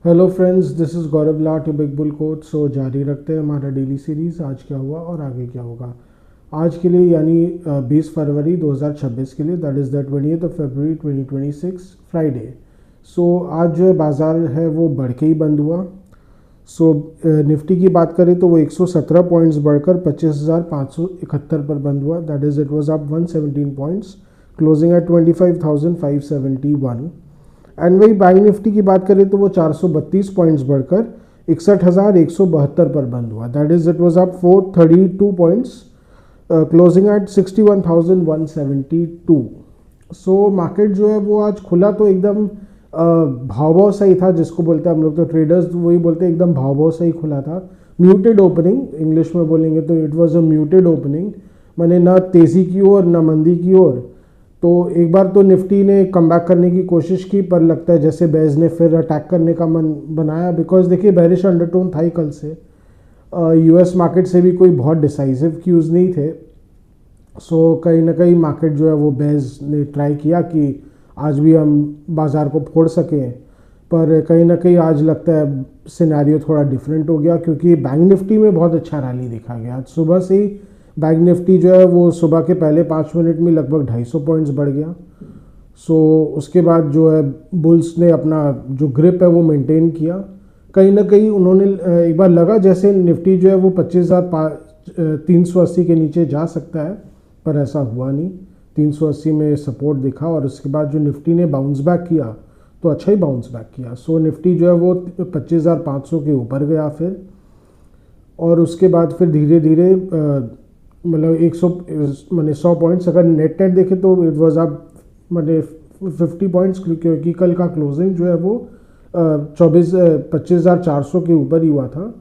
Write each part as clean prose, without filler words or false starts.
Hello friends, this is Gaurav Lat your big bull coach. So जारी रखते हैं हमारा डेली सीरीज़। आज क्या हुआ और आगे क्या होगा आज के लिए, यानी 20 फरवरी 2026 के लिए, that is the 20th of February 2026 Friday. So आज जो बाज़ार है वो बढ़ के ही बंद हुआ। सो निफ्टी की बात करें तो वो 117 पॉइंट्स बढ़कर 25,571 पर बंद हुआ। That is it was up 117 points, closing at 25,571। And वही बैंक निफ्टी की बात करें तो वो 432 पॉइंट्स बढ़कर 61,172 पर बंद हुआ। That is it was up 432 points, closing at 61,172। So market जो है वो आज खुला तो एकदम भाव भाव सही था, जिसको बोलते हैं हम लोग तो ट्रेडर्स वही बोलते हैं, एकदम भाव भाव सही खुला था। म्यूटेड ओपनिंग इंग्लिश में बोलेंगे तो it was a muted opening, माने ना तेज़ी की ओर ना मंदी की ओर। तो एक बार तो निफ्टी ने कमबैक करने की कोशिश की, पर लगता है जैसे बेज ने फिर अटैक करने का मन बनाया, बिकॉज देखिए बेरिश अंडरटोन था ही कल से। यूएस मार्केट से भी कोई बहुत डिसाइसिव क्यूज़ नहीं थे। सो कहीं ना कहीं मार्केट जो है वो बेज ने ट्राई किया कि आज भी हम बाज़ार को फोड़ सकें, पर कहीं ना कहीं आज लगता है सिनेरियो थोड़ा डिफरेंट हो गया, क्योंकि बैंक निफ्टी में बहुत अच्छा रैली देखा गया। आज सुबह से ही बैंक निफ्टी जो है वो सुबह के पहले 5 मिनट में लगभग 250 पॉइंट्स बढ़ गया। सो उसके बाद जो है बुल्स ने अपना जो ग्रिप है वो मेंटेन किया। कहीं ना कहीं उन्होंने एक बार लगा जैसे निफ्टी जो है वो 25,380 के नीचे जा सकता है, पर ऐसा हुआ नहीं। 380 में सपोर्ट दिखा और उसके बाद जो निफ्टी ने बाउंस बैक किया तो अच्छा ही बाउंस बैक किया। सो निफ्टी जो है वो 25,500 के ऊपर गया फिर, और उसके बाद फिर धीरे धीरे मतलब 100 पॉइंट्स अगर नेट देखें तो इट वाज अप मतलब 50 पॉइंट्स, क्योंकि कल का क्लोजिंग जो है वो 25,400 के ऊपर ही हुआ था।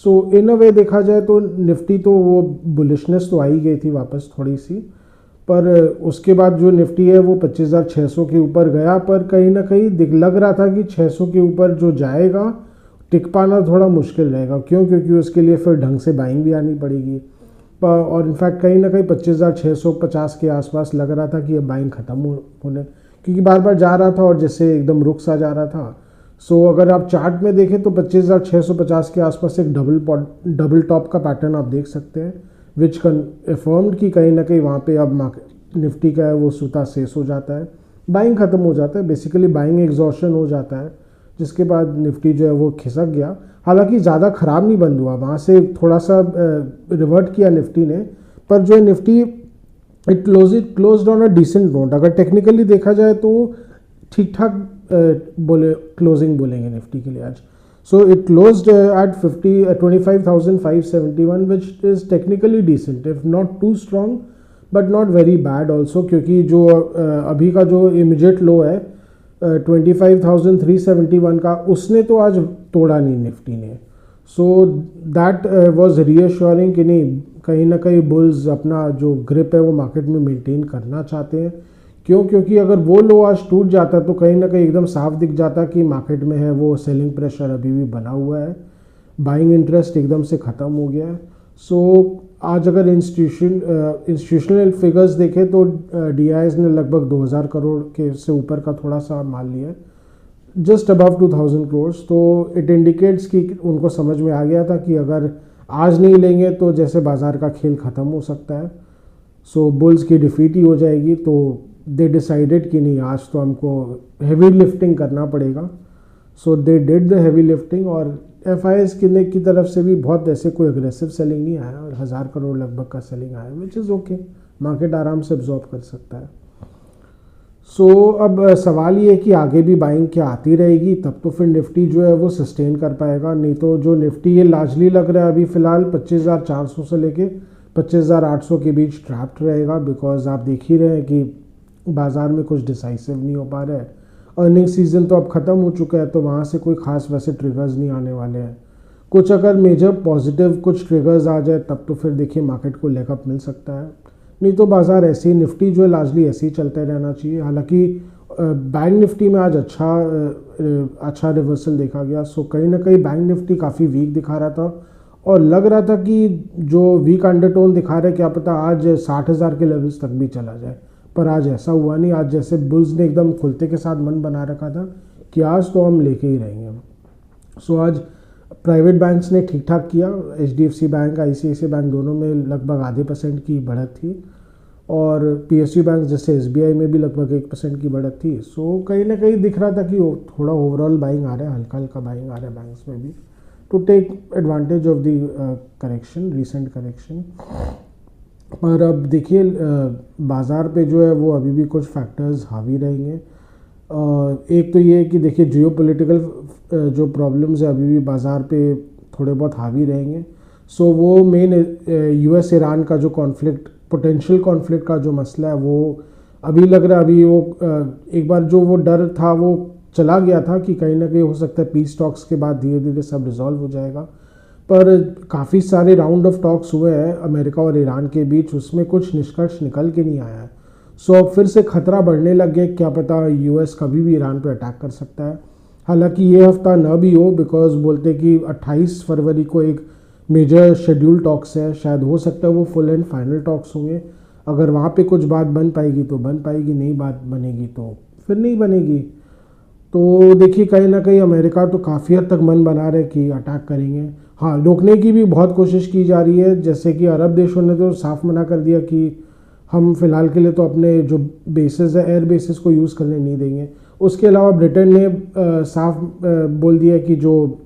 सो इन अ वे देखा जाए तो निफ्टी तो वो बुलिशनेस तो आई गई थी वापस थोड़ी सी, पर उसके बाद जो निफ्टी है वो 25,600 के ऊपर गया, पर कहीं ना कहीं लग रहा था कि 600 के ऊपर जो जाएगा टिक पाना थोड़ा मुश्किल रहेगा। क्यों? क्योंकि उसके लिए फिर ढंग से बाइंग भी आनी पड़ेगी। और इनफैक्ट कहीं ना कहीं 25,650 के आसपास लग रहा था कि ये बाइंग ख़त्म होने, क्योंकि बार बार जा रहा था और जैसे एकदम रुक सा जा रहा था। सो अगर आप चार्ट में देखें तो 25,650 के आसपास एक डबल टॉप का पैटर्न आप देख सकते हैं, विच कन्फर्म्ड कि कहीं ना कहीं वहाँ पे अब मार्केट निफ्टी का है वो सूता शेष हो जाता है, बाइंग ख़त्म हो जाता है, बेसिकली बाइंग एग्जॉशन हो जाता है, जिसके बाद निफ्टी जो है वो खिसक गया। हालांकि ज़्यादा ख़राब नहीं बंद हुआ, वहाँ से थोड़ा सा रिवर्ट किया निफ्टी ने, पर जो है Nifty it closed on a decent note. अगर टेक्निकली देखा जाए तो ठीक ठाक बोले क्लोजिंग बोलेंगे निफ्टी के लिए आज। So it closed at 25,571 which is technically decent, if not too strong but not very bad also, क्योंकि जो अभी का जो इमीडिएट लो है 25,371 का, उसने तो आज तोड़ा नहीं निफ्टी ने। सो दैट वाज रीअश्योरिंग कि नहीं, कहीं ना कहीं बुल्स अपना जो ग्रिप है वो मार्केट में मेंटेन करना चाहते हैं। क्यों? क्योंकि अगर वो लो आज टूट जाता तो कहीं ना कहीं एकदम साफ दिख जाता कि मार्केट में है वो सेलिंग प्रेशर अभी भी बना हुआ है, बाइंग इंटरेस्ट एकदम से ख़त्म हो गया है। सो आज अगर इंस्टीट्यूशनल फिगर्स देखें तो डीआईएस ने लगभग 2,000 करोड़ के से ऊपर का थोड़ा सा माल लिया है, जस्ट अबव 2,000 करोड़। तो इट इंडिकेट्स कि उनको समझ में आ गया था कि अगर आज नहीं लेंगे तो जैसे बाज़ार का खेल ख़त्म हो सकता है। सो बुल्स की डिफीट ही हो जाएगी, तो दे डिसाइडेड कि नहीं, आज तो हमको हेवी लिफ्टिंग करना पड़ेगा। So they did the heavy lifting, और एफआईएस की तरफ से भी बहुत ऐसे कोई अग्रेसिव सेलिंग नहीं आया, और 1,000 करोड़ लगभग का सेलिंग आया, विच इज़ ओके, मार्केट आराम से एब्जॉर्ब कर सकता है। सो अब सवाल ये है कि आगे भी बाइंग क्या आती रहेगी, तब तो फिर निफ्टी जो है वो सस्टेन कर पाएगा। नहीं तो जो निफ्टी ये लार्जली लग रहा है अभी फ़िलहाल 25,400 से लेके 25,800 के बीच ट्रैप्ड रहेगा, बिकॉज आप देख ही रहे हैं कि बाज़ार में कुछ डिसाइसिव नहीं हो पा रहा है। अर्निंग सीजन तो अब ख़त्म हो चुका है, तो वहाँ से कोई ख़ास वैसे ट्रिगर्स नहीं आने वाले हैं। कुछ अगर मेजर पॉजिटिव कुछ ट्रिगर्स आ जाए तब तो फिर देखिए मार्केट को लेकअप मिल सकता है, नहीं तो बाज़ार ऐसे ही निफ्टी जो है लार्जली ऐसे ही चलते रहना चाहिए। हालांकि बैंक निफ्टी में आज अच्छा रिवर्सल देखा गया। सो कहीं ना कहीं बैंक निफ्टी काफ़ी वीक दिखा रहा था, और लग रहा था कि जो वीक अंडरटोन दिखा रहे क्या पता आज 60,000 के लेवल्स तक भी चला जाए, पर आज ऐसा हुआ नहीं। आज जैसे बुल्स ने एकदम खुलते के साथ मन बना रखा था कि आज तो हम लेके ही रहेंगे। सो आज प्राइवेट बैंक्स ने ठीक ठाक किया। HDFC बैंक, ICICI बैंक दोनों में लगभग आधे % की बढ़त थी, और PSU बैंक जैसे SBI में भी लगभग 1% की बढ़त थी। सो कहीं ना कहीं दिख रहा था कि थोड़ा ओवरऑल बाइंग आ रहा है, हल्का हल्का बाइंग आ रहा है बैंक्स में भी, to take advantage of the correction, recent correction. पर अब देखिए बाज़ार पे जो है वो अभी भी कुछ फैक्टर्स हावी रहेंगे। एक तो ये है कि देखिए जियोपॉलिटिकल जो प्रॉब्लम्स है अभी भी बाज़ार पे थोड़े बहुत हावी रहेंगे। सो वो मेन US ईरान का जो कॉन्फ्लिक्ट, पोटेंशियल कॉन्फ्लिक्ट का जो मसला है, वो अभी लग रहा है, अभी वो एक बार जो वो डर था वो चला गया था कि कहीं ना कहीं हो सकता है पीस टॉक्स के बाद धीरे धीरे सब रिजॉल्व हो जाएगा। पर काफ़ी सारे राउंड ऑफ टॉक्स हुए हैं अमेरिका और ईरान के बीच, उसमें कुछ निष्कर्ष निकल के नहीं आया है। सो अब फिर से खतरा बढ़ने लग गया, क्या पता US कभी भी ईरान पे अटैक कर सकता है। हालांकि ये हफ्ता न भी हो, बिकॉज बोलते कि 28 फरवरी को एक मेजर शेड्यूल टॉक्स है, शायद हो सकता है वो फुल एंड फाइनल टॉक्स होंगे। अगर वहाँ पे कुछ बात बन पाएगी तो बन पाएगी, नहीं बात बनेगी तो फिर नहीं बनेगी। तो देखिए कहीं ना कहीं अमेरिका तो काफ़ी हद तक मन बना रहे कि अटैक करेंगे। हाँ, रोकने की भी बहुत कोशिश की जा रही है, जैसे कि अरब देशों ने तो साफ मना कर दिया कि हम फिलहाल के लिए तो अपने जो बेसिस है, एयर बेसिस को यूज़ करने नहीं देंगे। उसके अलावा ब्रिटेन ने साफ बोल दिया कि जो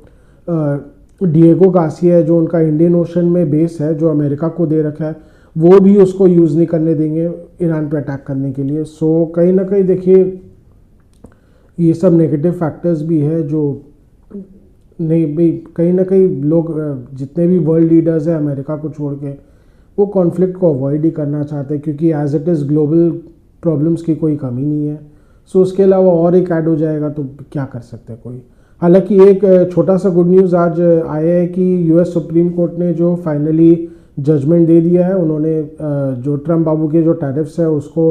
डिएगो गार्सिया है, जो उनका इंडियन ओशन में बेस है, जो अमेरिका को दे रखा है, वो भी उसको यूज़ नहीं करने देंगे ईरान पर अटैक करने के लिए। सो कहीं ना कहीं देखिए ये सब नेगेटिव फैक्टर्स भी है जो नहीं भाई, कहीं ना कहीं लोग जितने भी वर्ल्ड लीडर्स हैं अमेरिका को छोड़ के, वो कॉन्फ्लिक्ट को अवॉइड ही करना चाहते हैं, क्योंकि as it is global problems की कोई कमी नहीं है। सो उसके अलावा और एक ऐड हो जाएगा तो क्या कर सकते हैं कोई। हालांकि एक छोटा सा गुड न्यूज़ आज आया है कि US सुप्रीम कोर्ट ने जो फाइनली जजमेंट दे दिया है, उन्होंने जो ट्रम्प बाबू के जो टैरिफ्स है उसको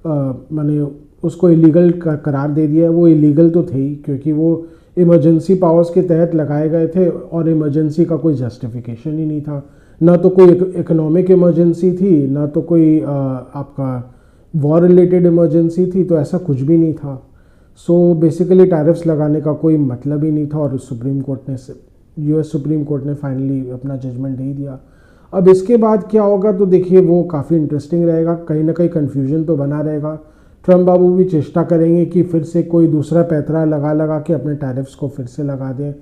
माने उसको इलीगल करार दे दिया है। वो इलीगल तो थे ही, क्योंकि वो इमरजेंसी पावर्स के तहत लगाए गए थे और इमरजेंसी का कोई जस्टिफिकेशन ही नहीं था। ना तो कोई इकोनॉमिक इमरजेंसी थी, ना तो कोई आपका वॉर रिलेटेड इमरजेंसी थी, तो ऐसा कुछ भी नहीं था। सो बेसिकली टैरिफ्स लगाने का कोई मतलब ही नहीं था, और सुप्रीम कोर्ट ने US सुप्रीम कोर्ट ने फाइनली अपना जजमेंट दे दिया। अब इसके बाद क्या होगा तो देखिए वो काफ़ी इंटरेस्टिंग रहेगा। कहीं ना कहीं कन्फ्यूजन तो बना रहेगा। ट्रम्प बाबू भी चेष्टा करेंगे कि फिर से कोई दूसरा पैतरा लगा के अपने टैरिफ्स को फिर से लगा दें।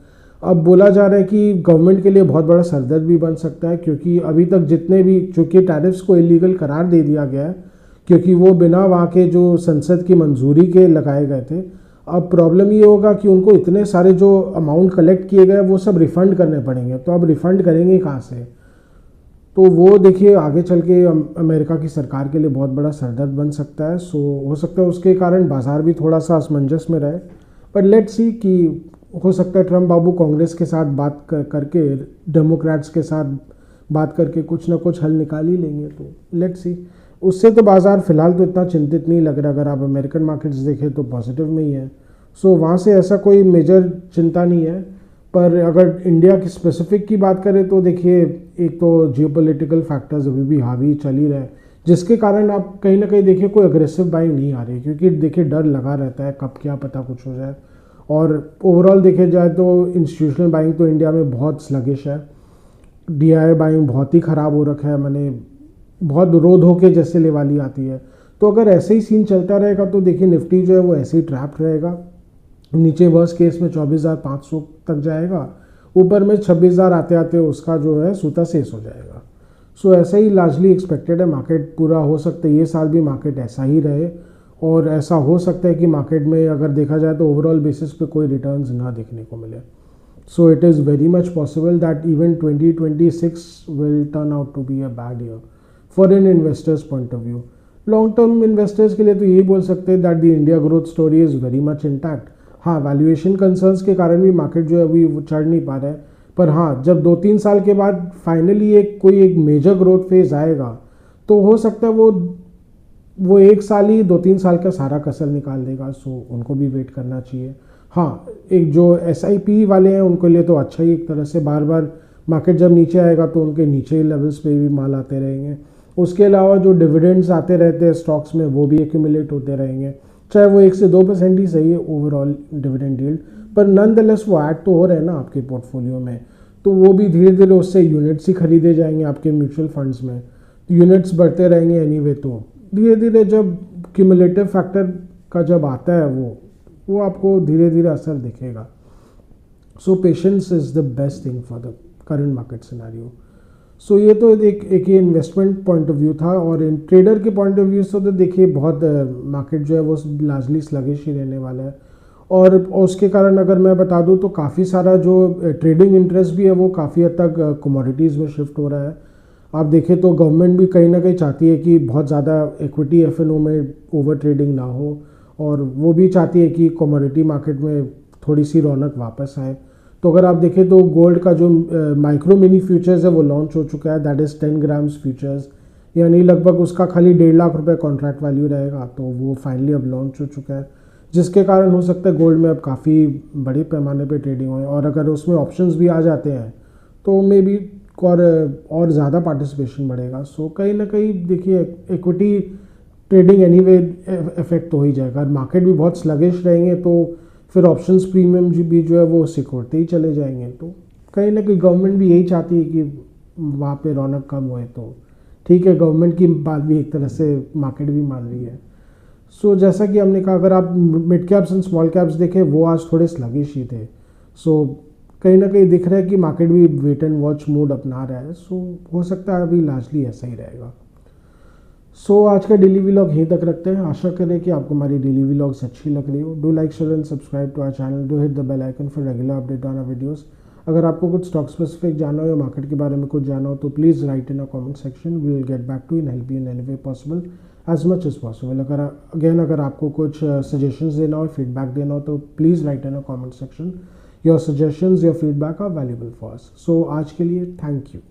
अब बोला जा रहा है कि गवर्नमेंट के लिए बहुत बड़ा सरदर्द भी बन सकता है, क्योंकि अभी तक जितने भी, चूँकि टैरिफ्स को इलीगल करार दे दिया गया है क्योंकि वो बिना वहाँ के जो संसद की मंजूरी के लगाए गए थे। अब प्रॉब्लम ये होगा कि उनको इतने सारे जो अमाउंट कलेक्ट किए गए वो सब रिफ़ंड करने पड़ेंगे, तो अब रिफ़ंड करेंगे कहाँ से। तो वो देखिए आगे चल के अमेरिका की सरकार के लिए बहुत बड़ा सरदर्द बन सकता है। सो हो सकता है उसके कारण बाज़ार भी थोड़ा सा असमंजस में रहे। पर लेट्स सी कि हो सकता है ट्रम्प बाबू कांग्रेस के साथ बात करके, डेमोक्रेट्स के साथ बात करके कुछ ना कुछ हल निकाल ही लेंगे। तो लेट्स सी। उससे तो बाज़ार फ़िलहाल तो इतना चिंतित नहीं लग रहा। अगर आप अमेरिकन मार्केट्स देखें तो पॉजिटिव में ही है। सो वहाँ से ऐसा कोई मेजर चिंता नहीं है। पर अगर इंडिया की स्पेसिफिक की बात करें तो देखिए एक तो जियोपॉलिटिकल फैक्टर्स अभी भी हावी चल ही रहे, जिसके कारण आप कहीं ना कहीं देखिए कोई अग्रेसिव बाइंग नहीं आ रही, क्योंकि देखिए डर लगा रहता है कब क्या पता कुछ हो जाए। और ओवरऑल देखे जाए तो इंस्टीट्यूशनल बाइंग तो इंडिया में बहुत स्लगिश है। DI बाइंग बहुत ही ख़राब हो रखा है, मैंने बहुत रो धो के जैसे लेवाली आती है। तो अगर ऐसे ही सीन चलता रहेगा तो देखिए निफ्टी जो है वो ऐसे ही ट्रैप्ड रहेगा, नीचे वर्स्ट केस में 24,500 तक जाएगा, ऊपर में 26,000 आते आते उसका जो है सूता शेष हो जाएगा। सो ऐसा ही लार्जली एक्सपेक्टेड है मार्केट पूरा। हो सकता है ये साल भी मार्केट ऐसा ही रहे, और ऐसा हो सकता है कि मार्केट में अगर देखा जाए तो ओवरऑल बेसिस पे कोई रिटर्न्स ना देखने को मिले। So it is very much possible that even 2026 will turn out to be a bad year for an investors point of view. Long term investors के लिए तो यही बोल सकते हैं that the India growth story is very much intact. हाँ, valuation concerns के कारण भी मार्केट जो है अभी वो चढ़ नहीं पा रहा है। पर हाँ, जब 2-3 साल के बाद फाइनली एक मेजर ग्रोथ फेज आएगा तो हो सकता है वो 1 साल ही 2-3 साल का सारा कसर निकाल देगा। सो उनको भी वेट करना चाहिए। हाँ, एक जो SIP वाले हैं उनके लिए तो अच्छा ही, एक तरह से बार बार मार्केट जब नीचे आएगा तो उनके नीचे लेवल्स पे भी माल आते रहेंगे। उसके अलावा जो डिविडेंड्स आते रहते हैं स्टॉक्स में वो भी एक्यूमुलेट होते रहेंगे, चाहे वो 1 से 2% ही सही है ओवरऑल डिविडेंड यील्ड। पर नॉनदलेस वो ऐड तो हो रहे हैं ना आपके पोर्टफोलियो में, तो वो भी धीरे धीरे उससे यूनिट्स ही खरीदे जाएंगे आपके म्यूचुअल फंड्स में, यूनिट्स बढ़ते रहेंगे एनीवे। तो धीरे धीरे जब क्यूमुलेटिव फैक्टर का जब आता है वो आपको धीरे धीरे असर दिखेगा। So patience is the best thing for the current market scenario. So ये तो एक ये इन्वेस्टमेंट पॉइंट ऑफ व्यू था। और इन ट्रेडर के पॉइंट ऑफ व्यू से तो देखिए बहुत मार्केट जो है वो लार्जली स्लगिश ही रहने वाला है। और उसके कारण अगर मैं बता दूं तो काफ़ी सारा जो ट्रेडिंग इंटरेस्ट भी है वो काफ़ी हद तक कमोडिटीज़ में शिफ्ट हो रहा है। आप देखें तो गवर्नमेंट भी कहीं ना कहीं चाहती है कि बहुत ज़्यादा इक्विटी एफएनओ में ओवर ट्रेडिंग ना हो, और वो भी चाहती है कि कमोडिटी मार्केट में थोड़ी सी रौनक वापस आए। तो अगर आप देखें तो गोल्ड का जो माइक्रो मिनी फ्यूचर्स है वो लॉन्च हो चुका है, दैट इज़ 10 ग्राम्स फ्यूचर्स, यानी लगभग उसका खाली 1.5 लाख रुपए कॉन्ट्रैक्ट वैल्यू रहेगा। तो वो फाइनली अब लॉन्च हो चुका है, जिसके कारण हो सकता है गोल्ड में अब काफ़ी बड़े पैमाने पे ट्रेडिंग हो। और अगर उसमें ऑप्शंस भी आ जाते हैं तो मे बी और ज़्यादा पार्टिसिपेशन बढ़ेगा। सो कहीं ना कहीं देखिए इक्विटी ट्रेडिंग एनीवे इफेक्ट तो हो ही जाएगा। मार्केट भी बहुत स्लगिश रहेंगे तो फिर ऑप्शंस प्रीमियम भी जो है वो सिकुड़ते ही चले जाएंगे। तो कहीं ना कहीं गवर्नमेंट भी यही चाहती है कि वहाँ पे रौनक कम होए। तो ठीक है, गवर्नमेंट की बात भी एक तरह से मार्केट भी मान रही है। सो जैसा कि हमने कहा, अगर आप mid caps and small caps देखें वो आज थोड़े स्लगिश ही थे। सो कहीं ना कहीं दिख रहा है कि मार्केट भी वेट एंड वॉच मोड अपना रहा है। सो हो सकता है अभी लार्जली ऐसा ही रहेगा। सो आज का डेली व्लॉग यहीं तक रखते हैं। आशा करें कि आपको हमारी डेली व्लॉग्स अच्छी लग रही हो। Do like, share and subscribe to our channel, do hit the bell icon for regular update on our videos. अगर आपको कुछ स्टॉक स्पेसिफिक जानना हो या मार्केट के बारे में कुछ जानना हो तो please write in a comment section, we will get back to in help you in any way possible as much as possible. अगर आपको कुछ सजेशंस देना हो, फीडबैक देना हो तो please write in a comment section. Your suggestions, your feedback are valuable for us. So आज के लिए थैंक यू।